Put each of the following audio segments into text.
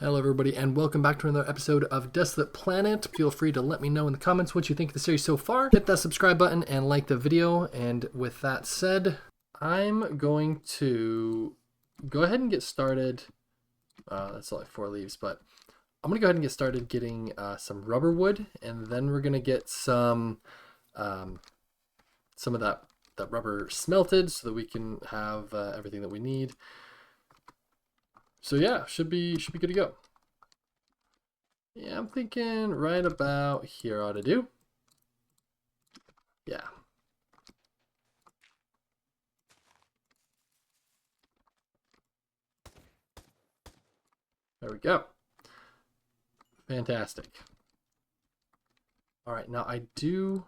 Hello everybody and welcome back to another episode of Desolate Planet. Feel free to let me know in the comments what you think of the series so far. Hit that subscribe button and like the video. And with that said, I'm going to go ahead and get started. That's only 4 leaves, but I'm going to go ahead and get started getting some rubber wood, and then we're going to get some of that rubber smelted so that we can have everything that we need. So yeah, should be good to go. Yeah, I'm thinking right about here ought to do. Yeah. There we go. Fantastic. All right, now I do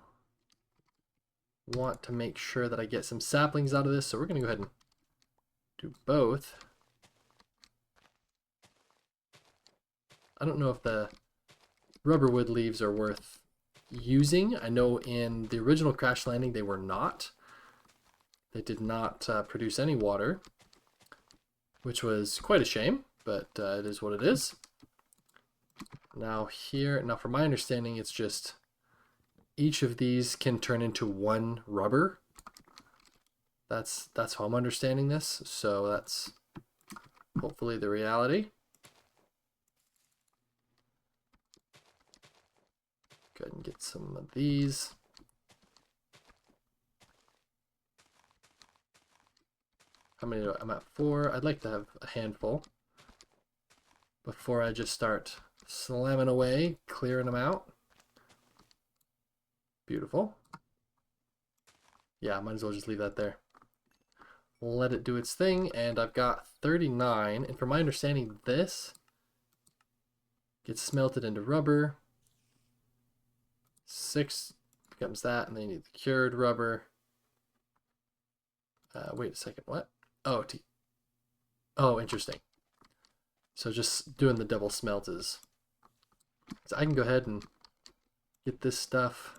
want to make sure that I get some saplings out of this, so we're going to go ahead and do both. I don't know if the rubber wood leaves are worth using. I know in the original Crash Landing they were not. They did not produce any water, which was quite a shame, but it is what it is. Now from my understanding, it's just each of these can turn into one rubber. That's how I'm understanding this, so that's hopefully the reality. Go ahead and get some of these. How many I'm at 4. I'd like to have a handful before I just start slamming away, clearing them out. Beautiful. Yeah, might as well just leave that there. Let it do its thing, and I've got 39, and from my understanding, this gets smelted into rubber. 6 becomes that, and then you need the cured rubber. Wait a second, what? Oh, interesting. So just doing the double smelt is... So I can go ahead and get this stuff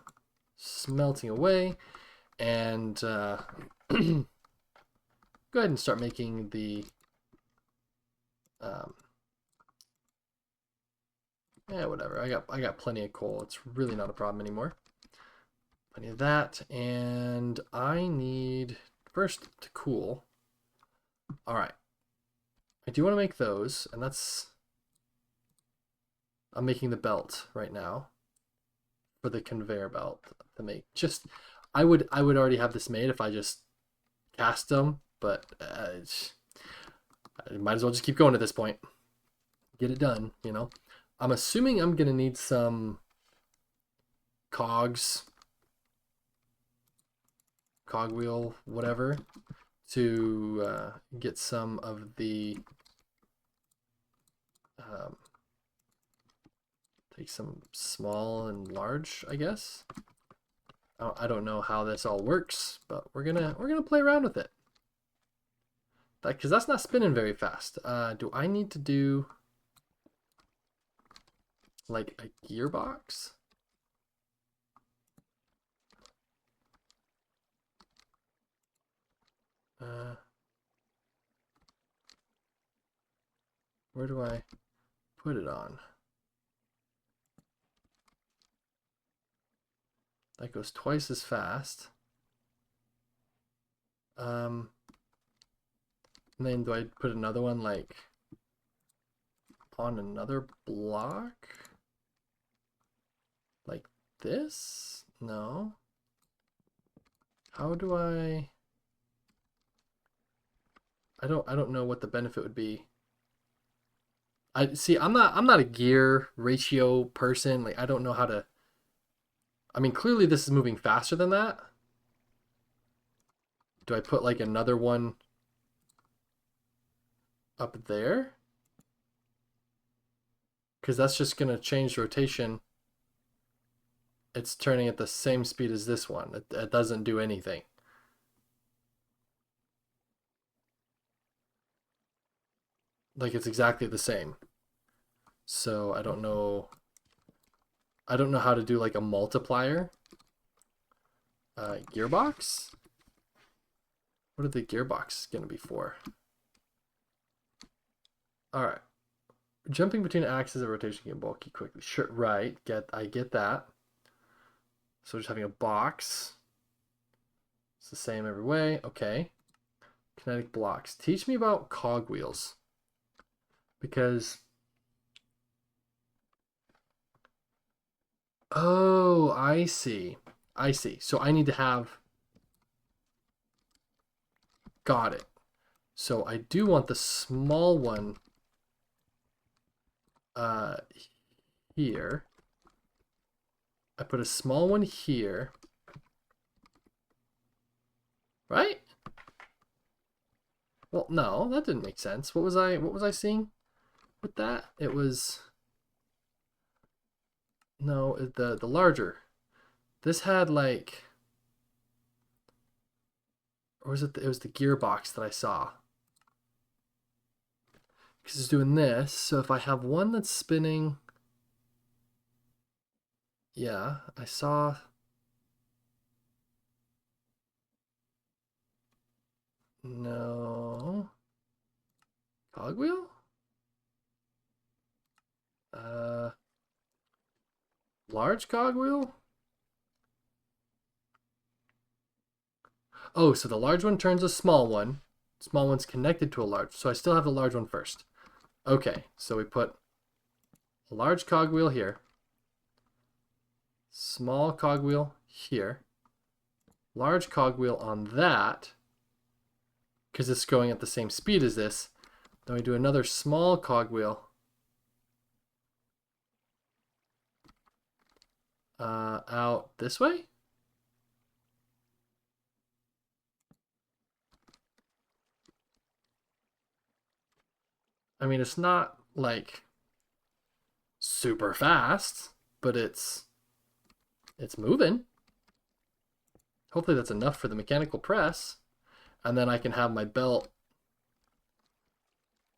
smelting away, and go ahead and start making the... yeah, whatever. I got plenty of coal. It's really not a problem anymore. Plenty of that, and I need first to cool. All right. I do want to make those, and I'm making the belt right now for the conveyor belt to make. I would already have this made if I just cast them, but I might as well just keep going at this point. Get it done, you know. I'm assuming I'm gonna need some cogwheel, whatever, to get some of the take some small and large, I guess. I don't know how this all works, but we're gonna play around with it. Because that's not spinning very fast. Do I need to do like a gearbox? Where do I put it on? That goes twice as fast. And then do I put another one like on another block? Like this? No. How do I don't know what the benefit would be. I'm not a gear ratio person. Like, I don't know how to... I mean, clearly this is moving faster than that. Do I put like another one up there? Because that's just going to change rotation. It's turning at the same speed as this one. It doesn't do anything. Like, it's exactly the same. So I don't know how to do like a multiplier. Gearbox? What are the gearbox gonna be for? All right, Jumping between axes of rotation can get bulky quickly. Sure, right. I get that. So just having a box. It's the same every way. Okay. Kinetic blocks. Teach me about cogwheels. Because... Oh, I see. I see. So I need to have... Got it. So I do want the small one uh, here. I put a small one here. Right? Well, no, that didn't make sense. What was I seeing with that? It was no, the larger. This had like, or was it was the gearbox that I saw. Because it's doing this. So if I have one that's spinning, yeah, I saw. No. Cogwheel? Uh, large cogwheel? Oh, so the large one turns a small one. Small one's connected to a large. So I still have the large one first. Okay, so we put a large cogwheel here. Small cogwheel here. Large cogwheel on that. Because it's going at the same speed as this. Then we do another small cogwheel out this way. I mean, it's not like super fast, but it's moving. Hopefully that's enough for the mechanical press. And then I can have my belt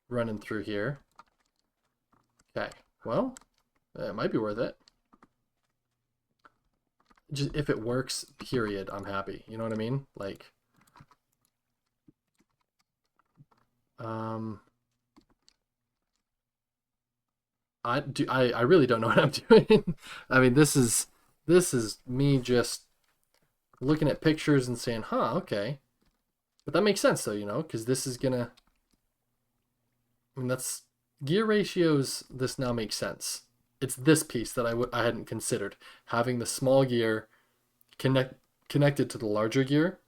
running through here. Okay, well, it might be worth it. Just if it works, period, I'm happy. You know what I mean? Like, I really don't know what I'm doing. I mean, this is me just looking at pictures and saying, huh, okay. But that makes sense though, you know, because this is gonna, I mean, that's gear ratios. This now makes sense. It's this piece that I hadn't considered, having the small gear connected to the larger gear,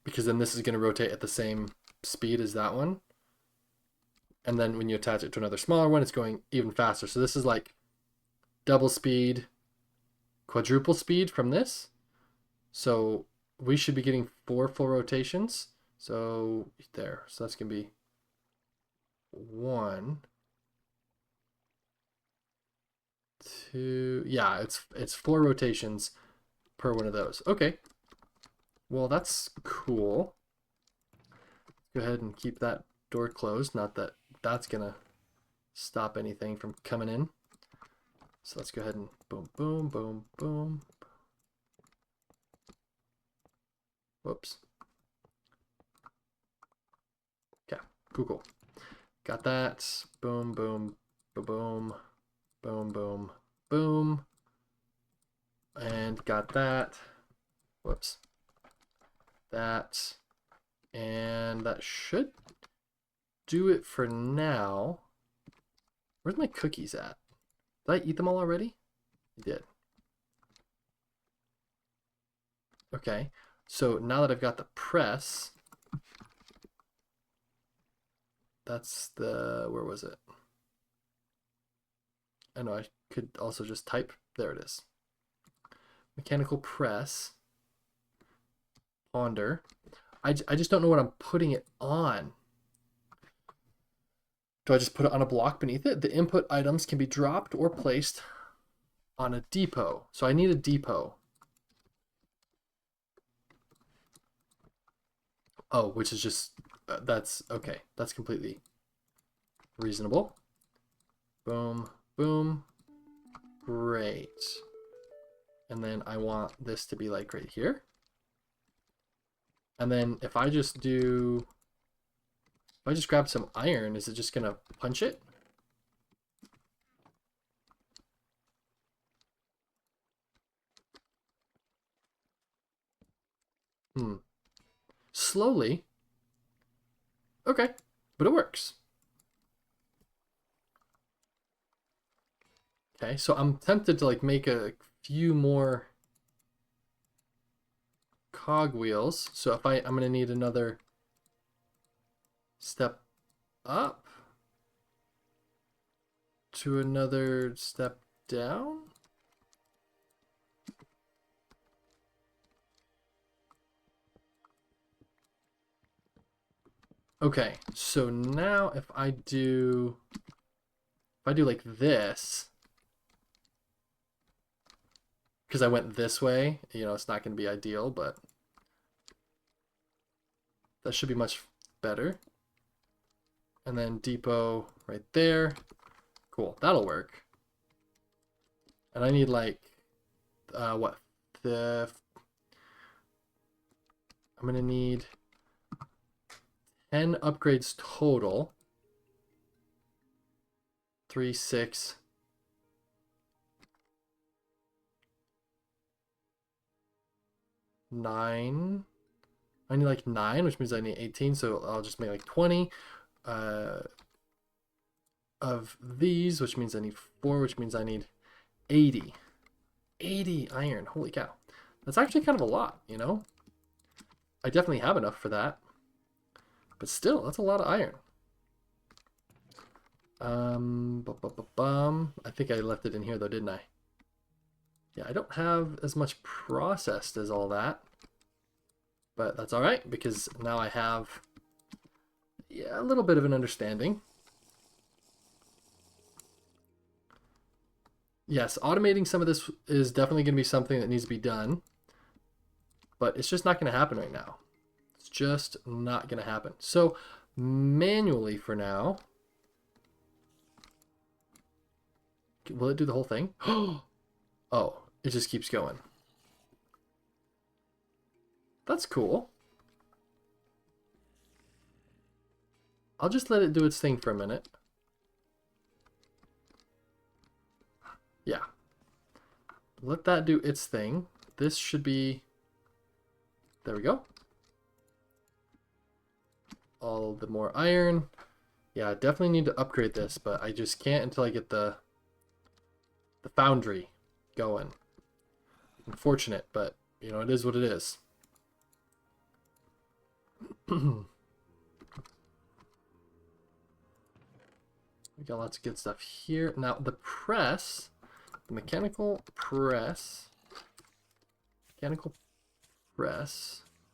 because then this is going to rotate at the same speed as that one. And then when you attach it to another smaller one, it's going even faster. So this is like double speed, quadruple speed from this. So we should be getting 4 full rotations. So there. So that's going to be 1, 2. Yeah, it's 4 rotations per one of those. Okay. Well, that's cool. Go ahead and keep that door closed. Not that that's going to stop anything from coming in. So let's go ahead and boom, boom, boom, boom. Whoops. Okay, cool. Got that. Boom, boom, boom, boom, boom, boom. And got that. Whoops. That. And that should do it for now. Where's my cookies at? Did I eat them all already? I did. Okay, so now that I've got the press, that's the, where was it? I know I could also just type, there it is. Mechanical press, ponder. I just don't know what I'm putting it on. Do I just put it on a block beneath it? The input items can be dropped or placed on a depot. So I need a depot. Oh, which is just, that's, okay. That's completely reasonable. Boom, boom. Great. And then I want this to be like right here. And then if I just do, if I just grab some iron, is it just gonna punch it? slowly. Okay, but it works. Okay, so I'm tempted to like make a few more cogwheels. So if I'm gonna need another step up to another step down. Okay, so now if I do like this, because I went this way, you know, it's not going to be ideal, but that should be much better. And then depot right there. Cool, that'll work. And I need like, what, I'm gonna need 10 upgrades total. 3, 6. 9. I need like 9, which means I need 18, so I'll just make like 20 of these, which means I need 4, which means I need 80. 80 iron, holy cow. That's actually kind of a lot, you know? I definitely have enough for that. But still, that's a lot of iron. I think I left it in here though, didn't I? Yeah, I don't have as much processed as all that. But that's all right, because now I have, yeah, a little bit of an understanding. Yes, automating some of this is definitely going to be something that needs to be done. But it's just not going to happen right now. It's just not going to happen. So manually for now. Will it do the whole thing? Oh, it just keeps going. That's cool. I'll just let it do its thing for a minute. Yeah. Let that do its thing. This should be... There we go. All the more iron. Yeah, I definitely need to upgrade this, but I just can't until I get the foundry going. Unfortunate, but, you know, it is what it is. We got lots of good stuff here. Now, the press, the mechanical press,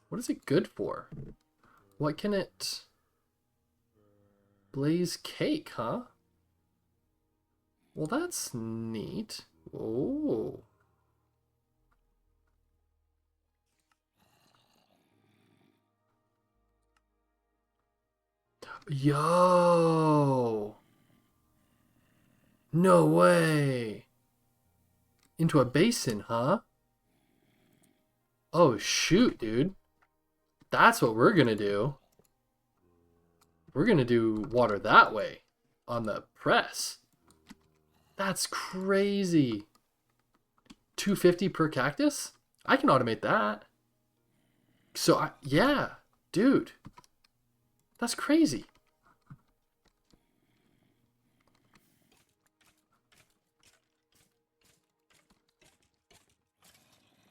what is it good for? What can it... Blaze cake, huh? Well, that's neat. Oh. Yo. No way. Into a basin, huh? Oh, shoot, dude. That's what we're gonna do. We're gonna do water that way on the press. That's crazy. 250 per cactus? I can automate that. So, yeah, dude. That's crazy.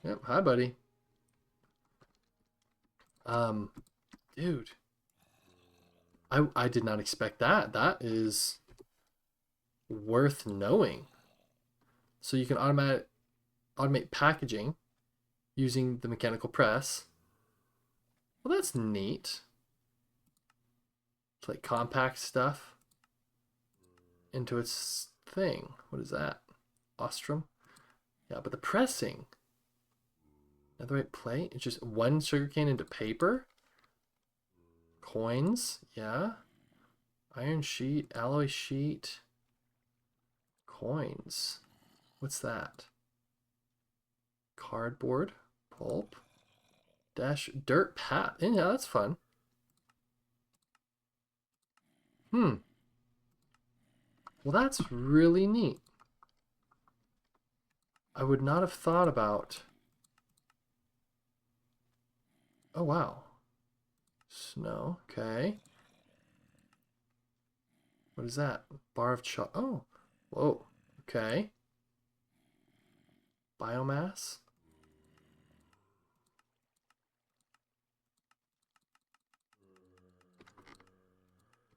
Yep, hi, buddy. Dude. I did not expect that. That is worth knowing. So you can automate packaging using the mechanical press. Well, that's neat. It's like compact stuff into its thing. What is that? Ostrom? Yeah, but the pressing. Netherite plate? It's just one sugarcane into paper? Coins? Yeah. Iron sheet, alloy sheet. Coins. What's that? Cardboard, pulp, dash, dirt path. Yeah, that's fun. Well, that's really neat. I would not have thought about... Oh, wow. Snow. Okay. What is that? Bar of chalk. Oh. Whoa. Okay. Biomass.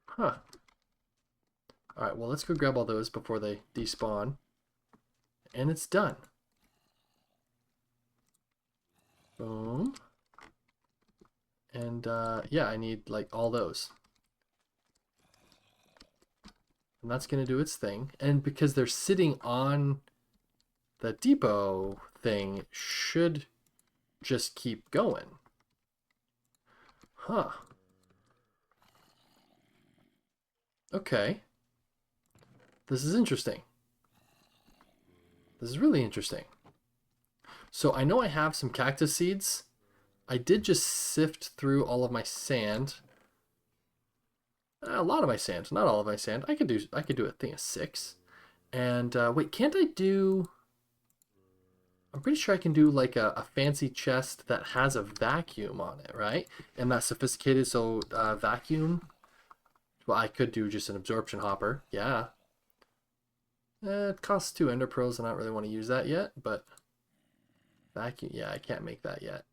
Huh. Alright, well, let's go grab all those before they despawn. And it's done. Boom. And yeah, I need like all those. And that's going to do its thing. And because they're sitting on the depot thing, should just keep going. Huh. Okay. This is interesting. This is really interesting. So I know I have some cactus seeds. I did just sift through all of my sand. A lot of my sand, not all of my sand. I could do a thing of 6. And wait, can't I do? I'm pretty sure I can do like a fancy chest that has a vacuum on it, right? And that's sophisticated, so vacuum. Well, I could do just an absorption hopper. Yeah. It costs 2 ender pearls, and I don't really want to use that yet, but vacuum. Yeah, I can't make that yet.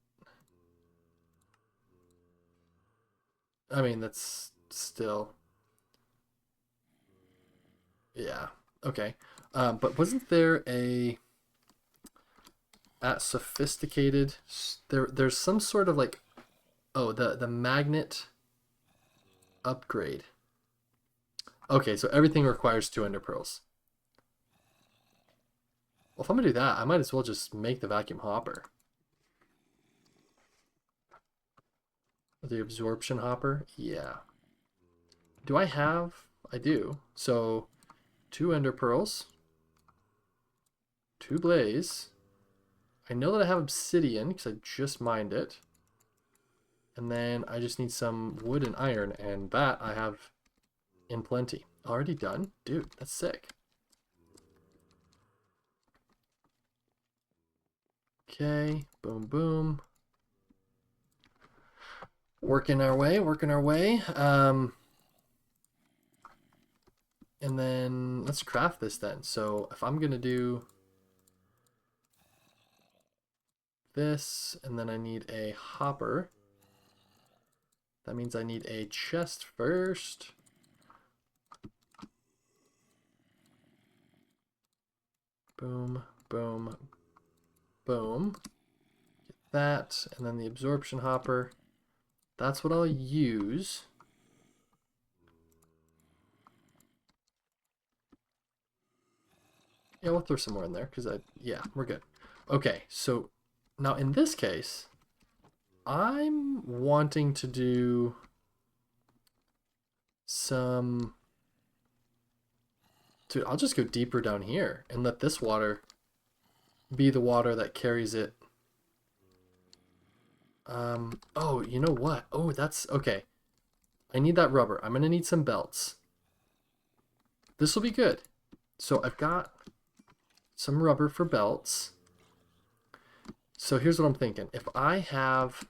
I mean, that's still. Yeah. Okay. But wasn't there a at sophisticated there's some sort of like the magnet upgrade. Okay, so everything requires 2 ender pearls. Well, if I'm gonna do that, I might as well just make the vacuum hopper. The absorption hopper? Yeah. Do I have? I do. So 2 ender pearls, 2 blaze. I know that I have obsidian because I just mined it. And then I just need some wood and iron, and that I have in plenty. Already done? Dude, that's sick. Okay, boom, boom. Working our way, working our way. And then let's craft this then. So if I'm gonna do this, and then I need a hopper. That means I need a chest first. Boom, boom, boom. Get that, and then the absorption hopper. That's what I'll use. Yeah, we'll throw some more in there because yeah, we're good. Okay, so now in this case, I'm wanting to do some. Dude, I'll just go deeper down here and let this water be the water that carries it. Oh, you know what? Oh, that's okay. I need that rubber. I'm gonna need some belts. This will be good. So I've got some rubber for belts. So here's what I'm thinking. If I have,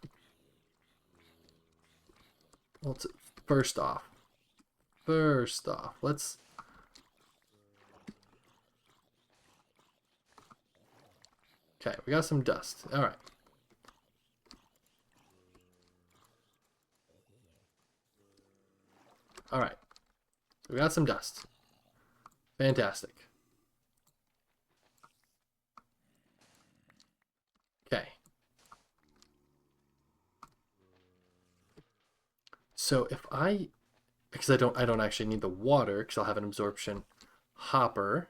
well, first off, let's. Okay, we got some dust. All right. All right. We got some dust. Fantastic. Okay. So if because I don't actually need the water because I'll have an absorption hopper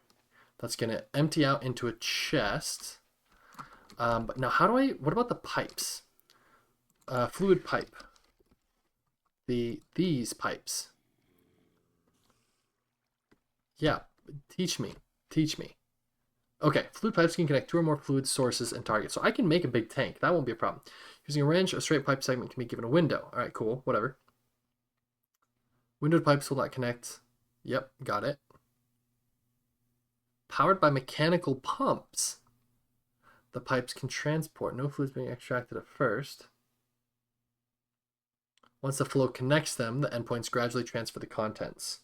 that's gonna empty out into a chest. But now what about the pipes? Fluid pipe. These pipes. Yeah, teach me. Okay, fluid pipes can connect 2 or more fluid sources and targets. So I can make a big tank. That won't be a problem. Using a wrench, a straight pipe segment can be given a window. All right, cool, whatever. Windowed pipes will not connect. Yep, got it. Powered by mechanical pumps. The pipes can transport. No fluids being extracted at first. Once the flow connects them, the endpoints gradually transfer the contents.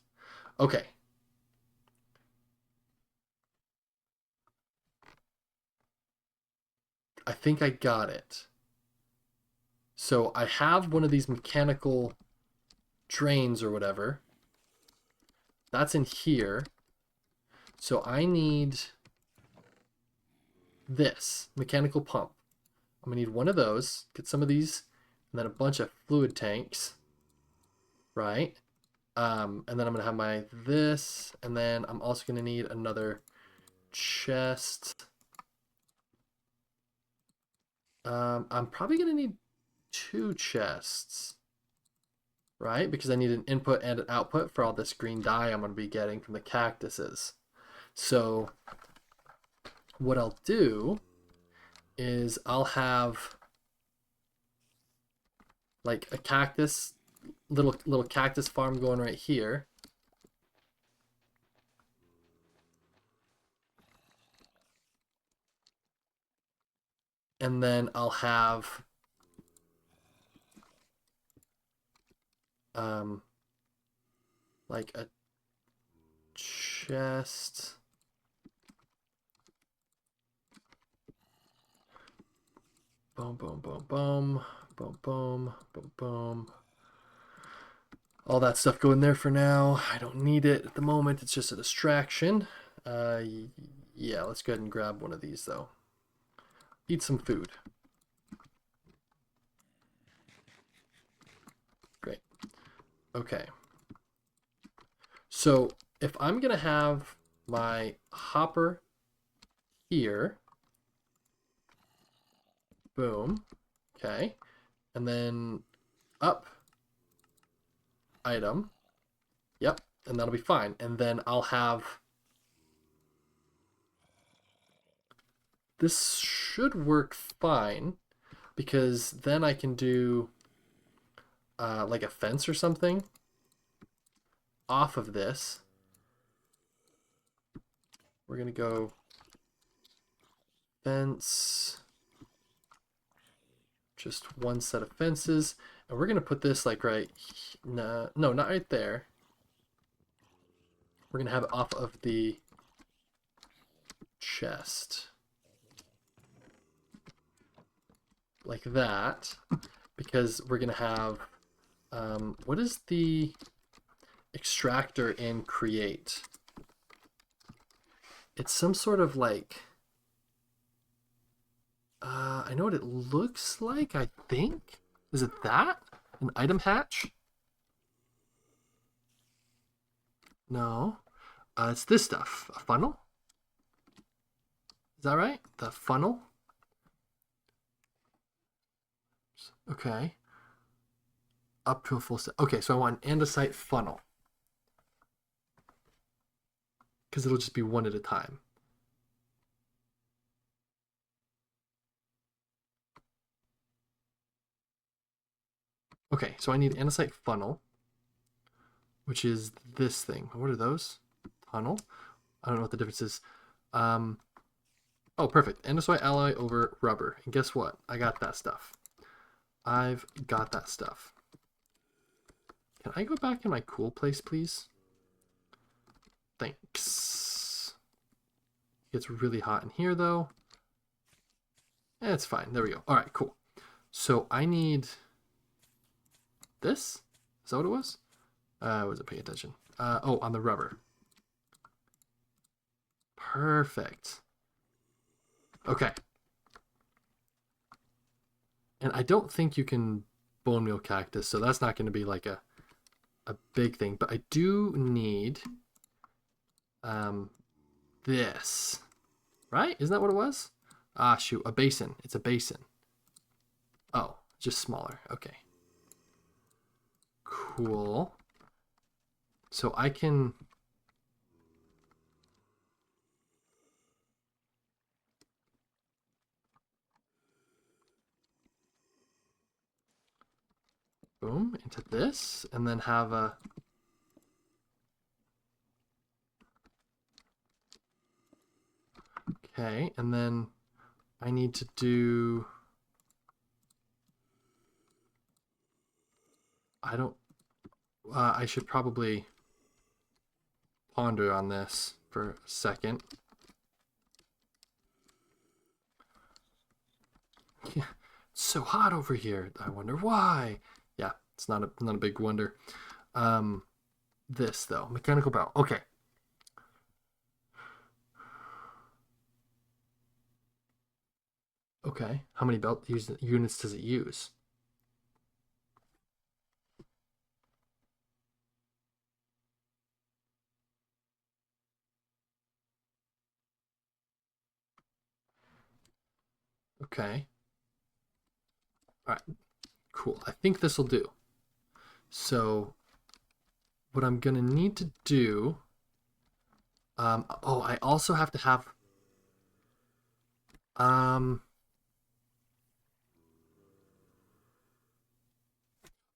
Okay. I think I got it. So I have one of these mechanical drains or whatever. That's in here. So I need this mechanical pump. I'm gonna need one of those, get some of these, and then a bunch of fluid tanks, right? And then I'm gonna have my this, and then I'm also gonna need another chest. I'm probably gonna need 2 chests, right? Because I need an input and an output for all this green dye I'm gonna be getting from the cactuses. So what I'll do is I'll have like a cactus, little cactus farm going right here. And then I'll have um like a chest. Boom, boom, boom, boom, boom, boom, boom, boom. All that stuff go in there for now. I don't need it at the moment. It's just a distraction. Uh, yeah, let's go ahead and grab one of these though. Eat some food. Great. Okay. So if I'm gonna have my hopper here, boom, okay, and then up item, yep, and that'll be fine. And then I'll have this should work fine because then I can do like a fence or something off of this. We're gonna go fence, just one set of fences, and we're gonna put this like right, no, not right there. We're gonna have it off of the chest, like that, because we're gonna have, what is the extractor in create? It's some sort of like, I know what it looks like, I think. Is it that? An item hatch? No. It's this stuff. A funnel? Is that right? The funnel? Okay. Up to a full set. Okay, so I want an andesite funnel. Because it'll just be one at a time. Okay, so I need andesite funnel, which is this thing. What are those? Tunnel? I don't know what the difference is. Oh, perfect. Andesite alloy over rubber. And guess what? I got that stuff. I've got that stuff. Can I go back in my cool place, please? Thanks. It gets really hot in here, though. It's fine. There we go. All right, cool. So I need this. Is that what it was? I wasn't paying attention. Oh, on the rubber. Perfect. Okay. And I don't think you can bone meal cactus, so that's not going to be like a big thing. But I do need this. Right? Isn't that what it was? Ah, shoot. A basin. It's a basin. Oh, just smaller. Okay. Cool. So I can... boom, into this, and then have a... okay, and then I need to do... I don't. I should probably ponder on this for a second. Yeah, it's so hot over here. I wonder why. Yeah, it's not a big wonder. Um, this though, mechanical bell. Okay. Okay. How many belt units does it use? Okay. All right. Cool. I think this will do. So what I'm gonna need to do. Oh, I also have to have. Um.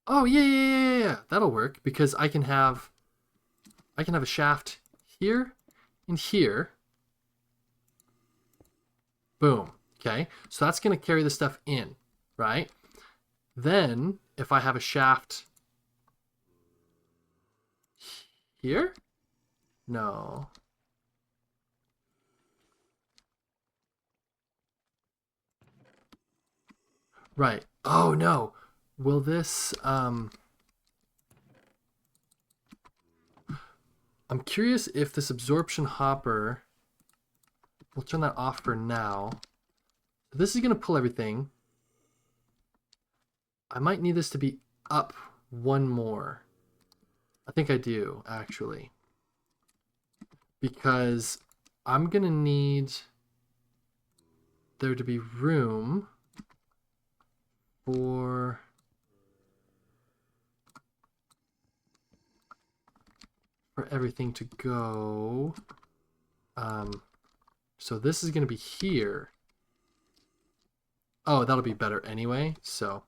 Oh yeah. That'll work because I can have a shaft here and here. Boom. Okay. So that's gonna carry the stuff in, right? Then if I have a shaft here, no. Right. Oh no. Will this I'm curious if this absorption hopper, we'll turn that off for now. This is going to pull everything. I might need this to be up one more. I think I do, actually. Because I'm going to need there to be room for everything to go. So this is going to be here. Oh, that'll be better anyway. So,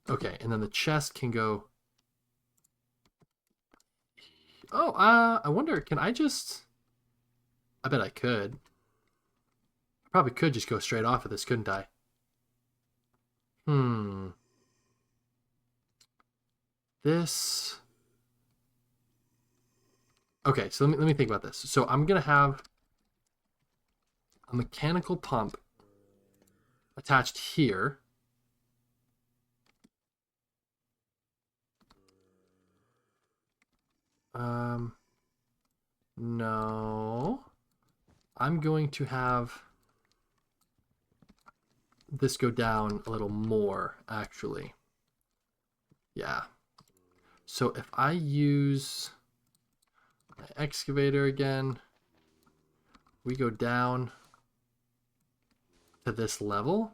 okay, and then the chest can go. Oh, I wonder, can I just? I bet I could. I probably could just go straight off of this, couldn't I? This. Okay, so let me think about this. So I'm gonna have a mechanical pump attached here. No. I'm going to have this go down a little more, actually. Yeah. So if I use my excavator again, we go down to this level.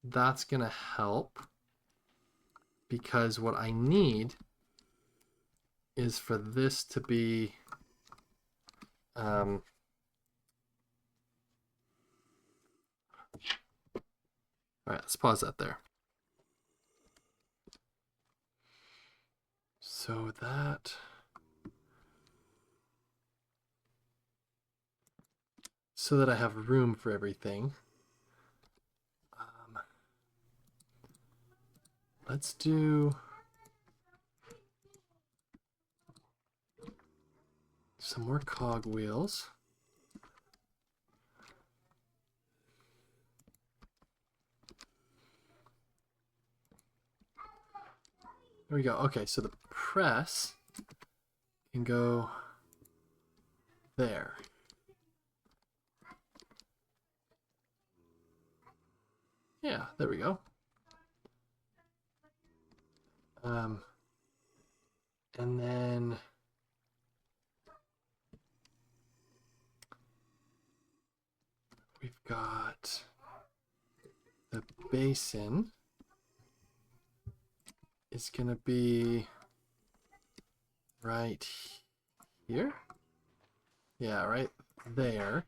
That's going to help because what I need is for this to be all right, let's pause that there. So that I have room for everything. Let's do some more cog wheels. There we go. Okay, so the press can go there. Yeah, there we go. And then we've got the basin is going to be right here. Yeah, right there.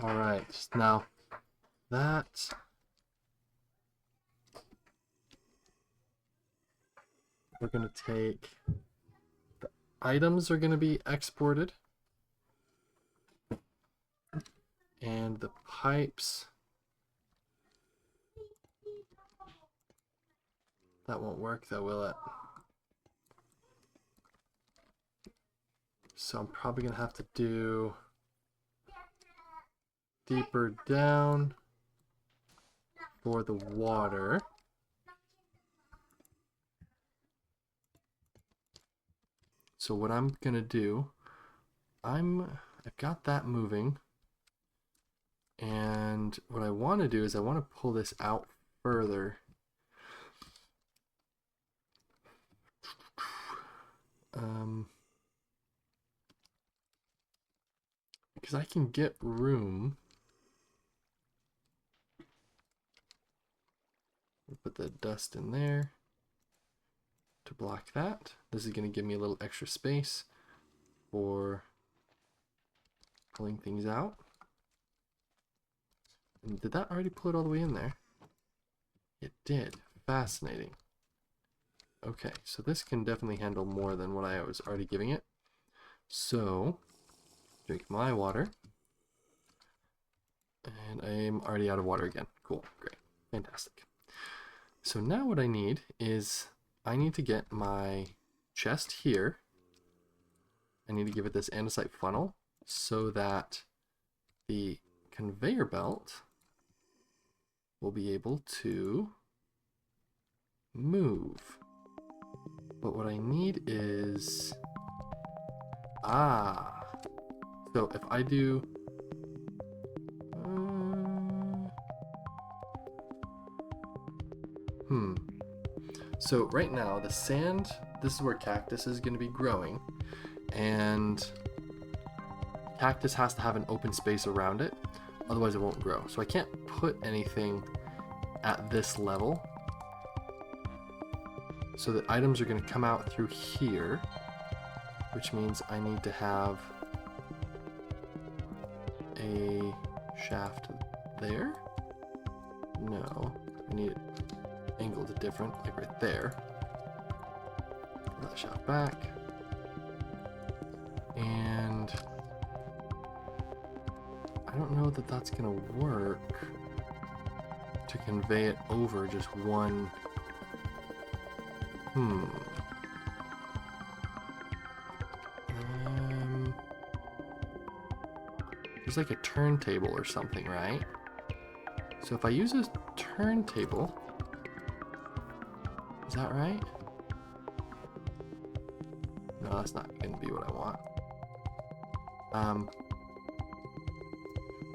All right, now that we're going to take, the items are going to be exported. And the pipes, that won't work though, will it? So I'm probably gonna have to do deeper down for the water. So what I'm gonna do, I've got that moving, and what I want to do is I want to pull this out further. Because I can get room. Put the dust in there to block that. This is going to give me a little extra space for pulling things out. And did that already pull it all the way in there? It did. Fascinating. Okay, so this can definitely handle more than what I was already giving it. So, drink my water. And I am already out of water again. Cool, great, fantastic. So now what I need is, I need to get my chest here. I need to give it this andesite funnel so that the conveyor belt will be able to move. But what I need is, so if I do, so right now the sand, this is where cactus is going to be growing, and cactus has to have an open space around it, otherwise it won't grow. So I can't put anything at this level. So the items are going to come out through here, which means I need to have a shaft there. No, I need it angled different, like right there. Pull that shaft back. And I don't know that that's going to work to convey it over just one. There's like a turntable or something, right? So if I use a turntable, is that right? No, that's not going to be what I want.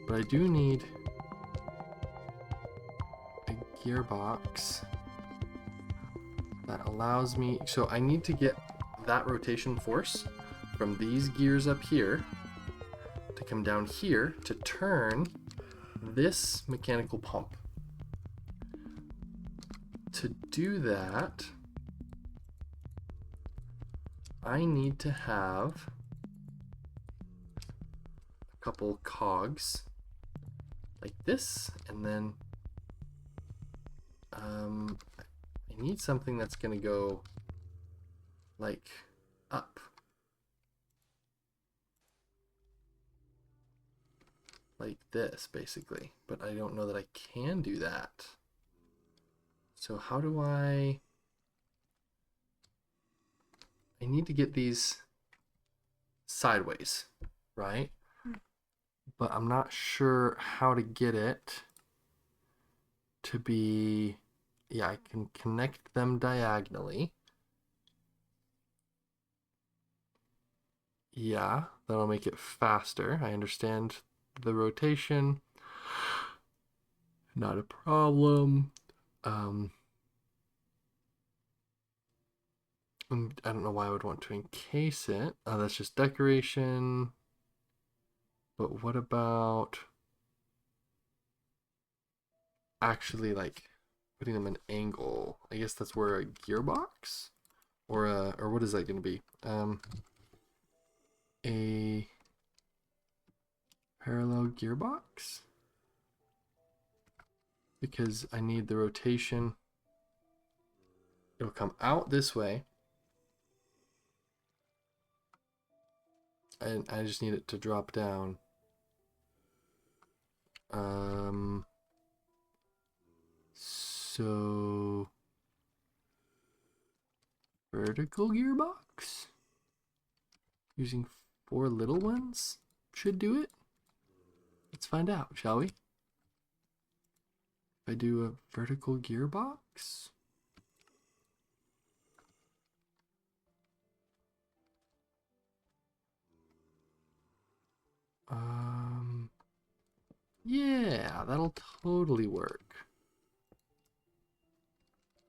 But I do need a gearbox that allows me, so I need to get that rotation force from these gears up here to come down here to turn this mechanical pump. To do that, I need to have a couple cogs like this, and then I need something that's going to go like up. Like this, basically. But I don't know that I can do that. So how do I need to get these sideways, right? But I'm not sure how to get it to be, yeah, I can connect them diagonally. Yeah, that'll make it faster. I understand the rotation. Not a problem. I don't know why I would want to encase it. That's just decoration. But what about actually like putting them an angle? I guess that's where a gearbox or what is that going to be? A parallel gearbox, because I need the rotation. It'll come out this way, and I just need it to drop down So vertical gearbox using 4 little ones should do it. Let's find out, shall we? If I do a vertical gearbox. Yeah, that'll totally work.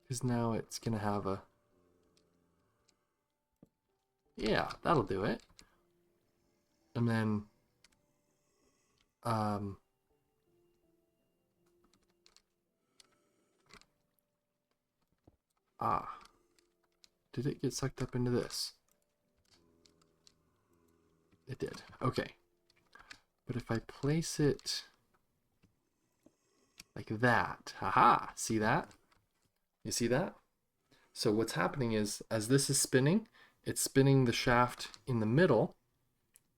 Because now it's gonna have a, yeah, that'll do it. And then, did it get sucked up into this? It did, okay. But if I place it like that, haha, see that? You see that? So what's happening is, as this is spinning, it's spinning the shaft in the middle,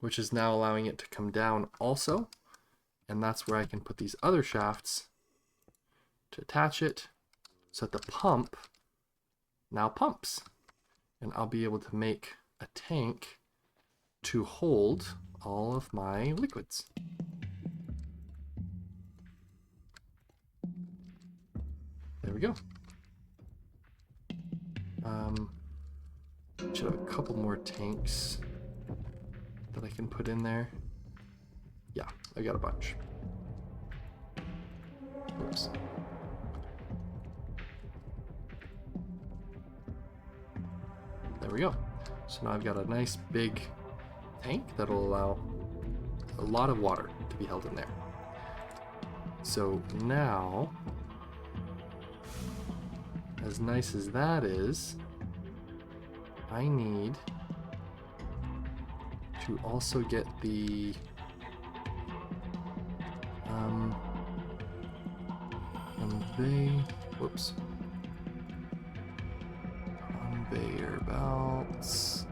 which is now allowing it to come down also. And that's where I can put these other shafts to attach it so that the pump now pumps. And I'll be able to make a tank to hold all of my liquids. There we go. Should have a couple more tanks that I can put in there. Yeah, I got a bunch. Oops. There we go. So now I've got a nice big tank that'll allow a lot of water to be held in there. So now, as nice as that is, I need to also get the conveyor belts,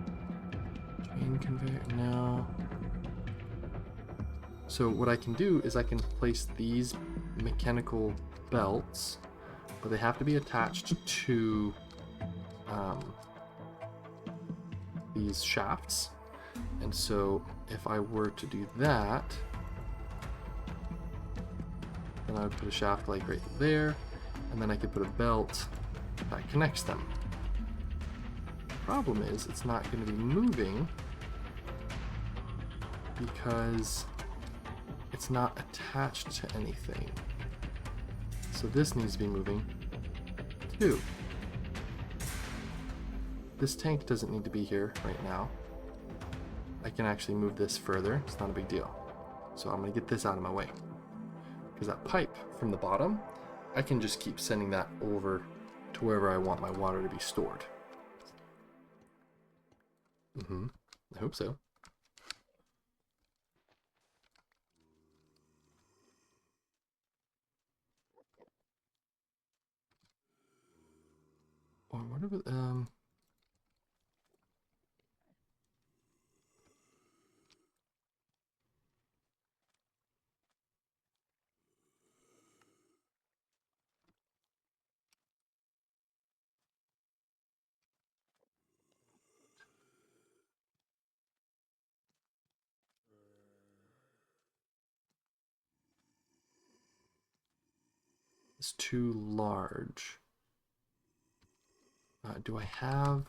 chain conveyor, no. So what I can do is I can place these mechanical belts, but they have to be attached to these shafts. And so if I were to do that, then I would put a shaft like right there, and then I could put a belt that connects them. The problem is it's not going to be moving because it's not attached to anything. So this needs to be moving too. This tank doesn't need to be here right now. I can actually move this further. It's not a big deal. So I'm going to get this out of my way. Because that pipe from the bottom, I can just keep sending that over to wherever I want my water to be stored. I hope so. Or whatever, it's too large. Do I have...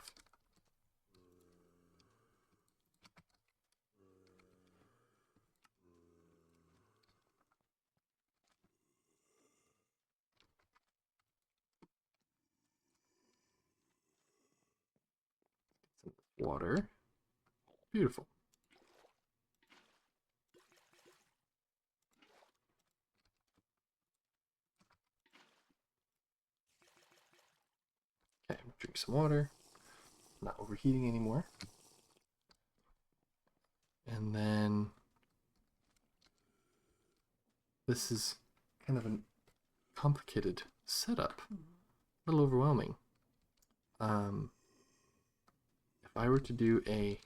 some water? Beautiful. Okay, drink some water. Not overheating anymore. And then this is kind of a complicated setup, a little overwhelming. If I were to do a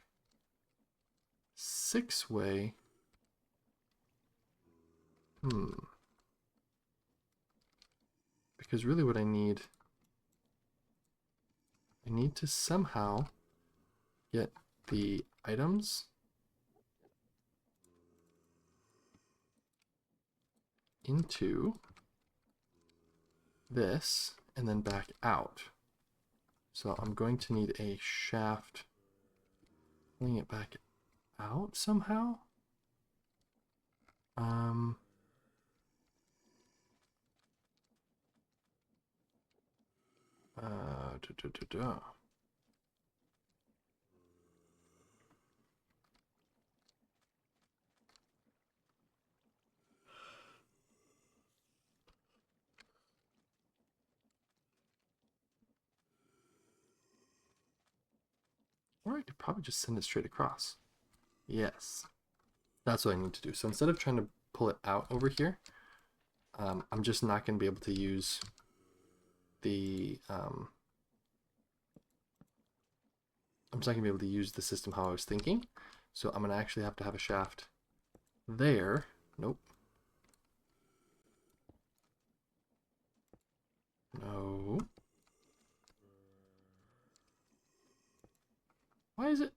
6-way, Because really what I need to somehow get the items into this and then back out. So I'm going to need a shaft pulling it back out somehow. Or I could probably just send it straight across. Yes, that's what I need to do. So instead of trying to pull it out over here, I'm just not going to be able to use the I'm just not going to be able to use the system how I was thinking. So I'm going to actually have to have a shaft there. Nope. No. Why is it?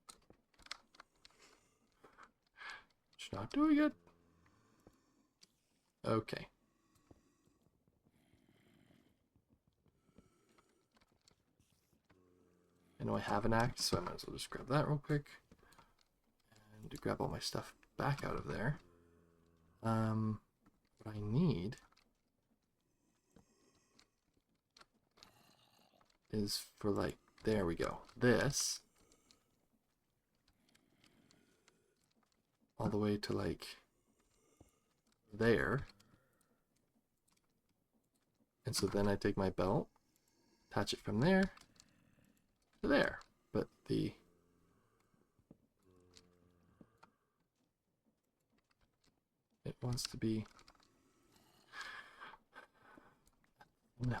It's not doing it. Okay. I know I have an axe, so I might as well just grab that real quick. And to grab all my stuff back out of there. What I need is for like, there we go. This. All the way to like there. And so then I take my belt, attach it from there to there. But it wants to be, no.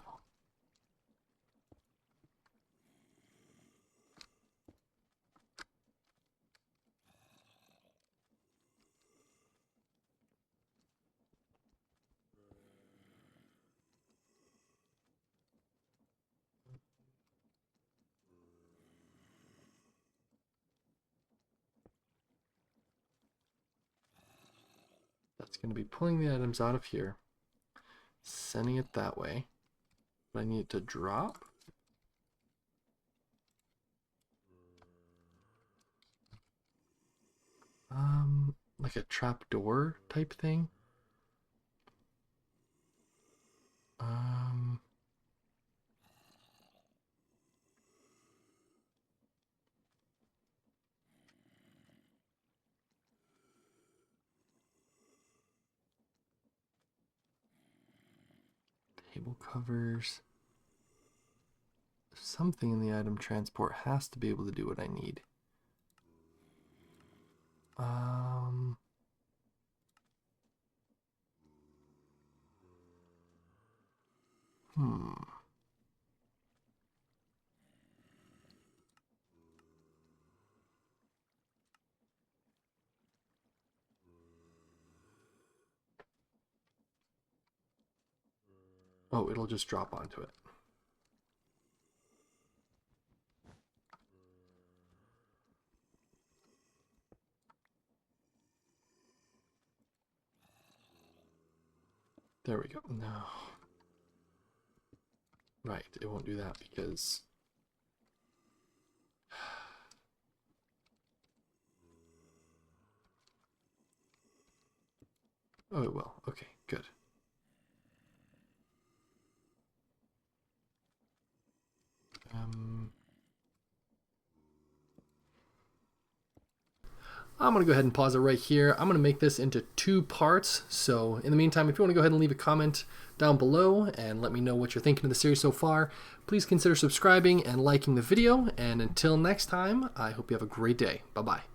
That's going to be pulling the items out of here, sending it that way. But I need it to drop. Like a trapdoor type thing. Table covers. Something in the item transport has to be able to do what I need. Oh, it'll just drop onto it. There we go. No. Right, it won't do that because oh, it will. Okay, good. I'm going to go ahead and pause it right here. I'm going to make this into 2 parts. So in the meantime, if you want to go ahead and leave a comment down below and let me know what you're thinking of the series so far, please consider subscribing and liking the video. And until next time, I hope you have a great day. Bye-bye.